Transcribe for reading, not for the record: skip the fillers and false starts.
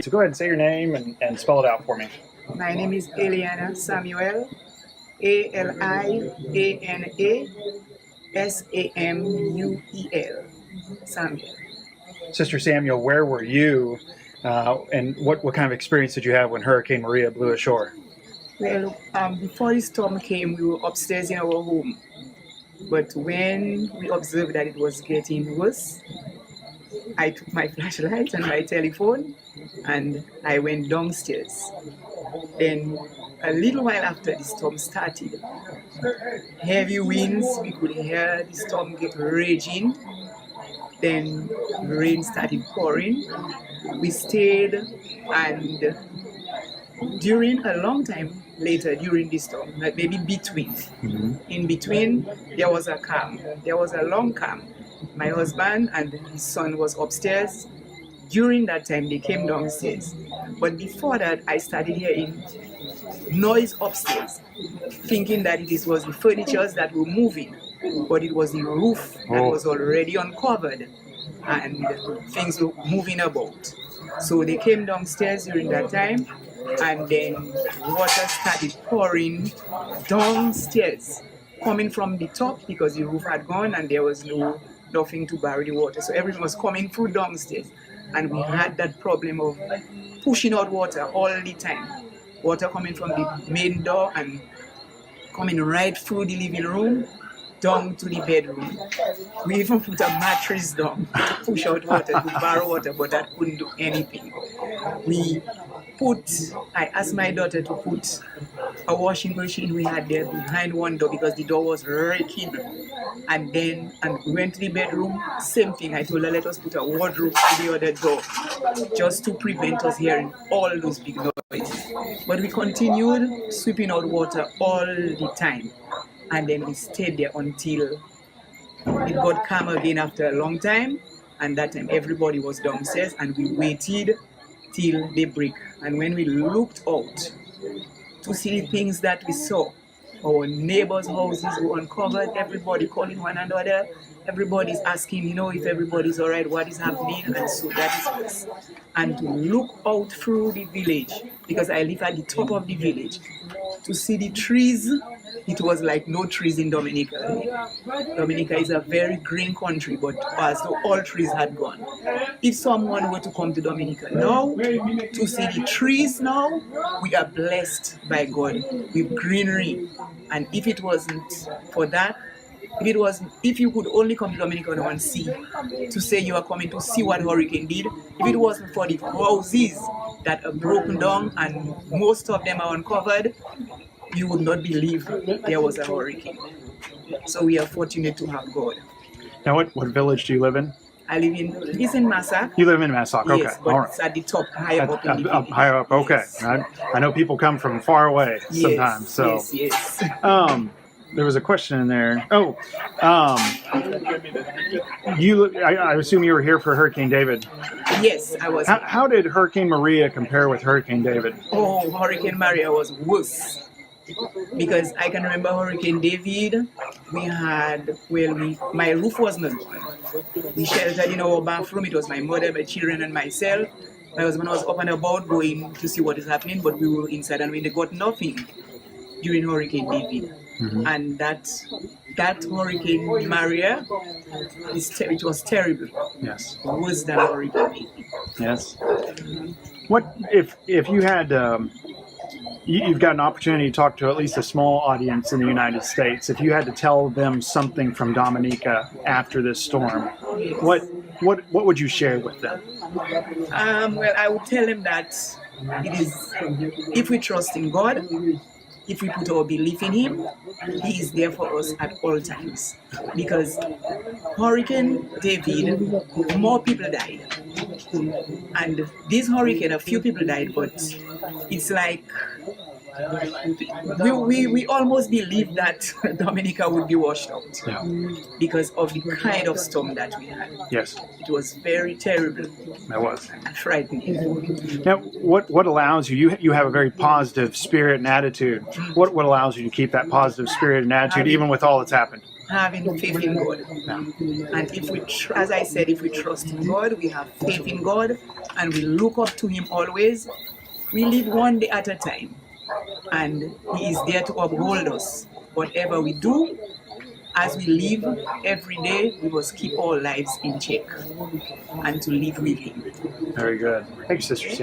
So go ahead and say your name and spell it out for me. My name is Eliana Samuel, Aliana Samuel. Samuel. Sister Samuel, where were you and what kind of experience did you have when Hurricane Maria blew ashore? Well, before the storm came, we were upstairs in our home. But when we observed that it was getting worse, I took my flashlight and my telephone and I went downstairs. Then a little while after the storm started, heavy winds, we could hear the storm get raging. Then rain started pouring. We stayed, and during a long time later, during the storm, like maybe in between, there was a calm. There was a long calm. My husband and his son was upstairs. During that time, they came downstairs. But before that, I started hearing noise upstairs, thinking that it was the furniture that were moving, but it was the roof that was already uncovered and things were moving about. So they came downstairs during that time, and then water started pouring downstairs, coming from the top because the roof had gone and there was nothing to bury the water. So everything was coming through downstairs, and we had that problem of pushing out water all the time. Water coming from the main door and coming right through the living room down to the bedroom. We even put a mattress down to push out water, to borrow water, but that couldn't do anything. I asked my daughter to put a washing machine we had there behind one door because the door was raking. And we went to the bedroom, same thing. I told her, let us put a wardrobe to the other door just to prevent us hearing all those big noises. But we continued sweeping out water all the time. And then we stayed there until it got calm again after a long time. And that time everybody was downstairs and we waited till daybreak. And when we looked out to see the things that we saw, our neighbors' houses were uncovered, everybody calling one another, everybody's asking, if everybody's all right, what is happening, and so that is us. And to look out through the village, because I live at the top of the village, to see the trees, it was like no trees in Dominica. Dominica is a very green country, but as though all trees had gone. If someone were to come to Dominica now, to see the trees now, we are blessed by God with greenery. And if it wasn't for that, if you could only come to Dominica now and see, to say you are coming to see what hurricane did, if it wasn't for the houses that are broken down and most of them are uncovered, you would not believe there was a hurricane. So we are fortunate to have God. Now, what village do you live in? I live in Massac. You live in Massac, okay. Yes, but it's at the top, higher up in the village. Higher up, okay. Yes. I know people come from far away sometimes. So. Yes. There was a question in there. I assume you were here for Hurricane David. Yes, I was. How did Hurricane Maria compare with Hurricane David? Oh, Hurricane Maria was worse. Because I can remember Hurricane David, my roof was not gone. We sheltered in our bathroom. It was my mother, my children, and myself. My husband was up and about going to see what is happening, but we were inside and we got nothing during Hurricane David. Mm-hmm. And that Hurricane Maria, it was terrible. Yes. Worse than Hurricane David. Yes. What if you had... You've got an opportunity to talk to at least a small audience in the United States. If you had to tell them something from Dominica after this storm, what would you share with them? Well, I would tell them that it is, if we trust in God, if we put our belief in Him, He is there for us at all times. Because Hurricane David, more people died. And this hurricane, a few people died, but it's like we almost believed that Dominica would be washed out. Yeah. Because of the kind of storm that we had. Yes. It was very terrible. It was. And frightening. Now, what allows you have a very positive spirit and attitude. What allows you to keep that positive spirit and attitude even with all that's happened? having faith in God. And if we, as I said, if we trust in God, we have faith in God, and we look up to Him always, we live one day at a time. And He is there to uphold us. Whatever we do, as we live every day, we must keep our lives in check and to live with Him. Very good. Thank you, Sister Sam.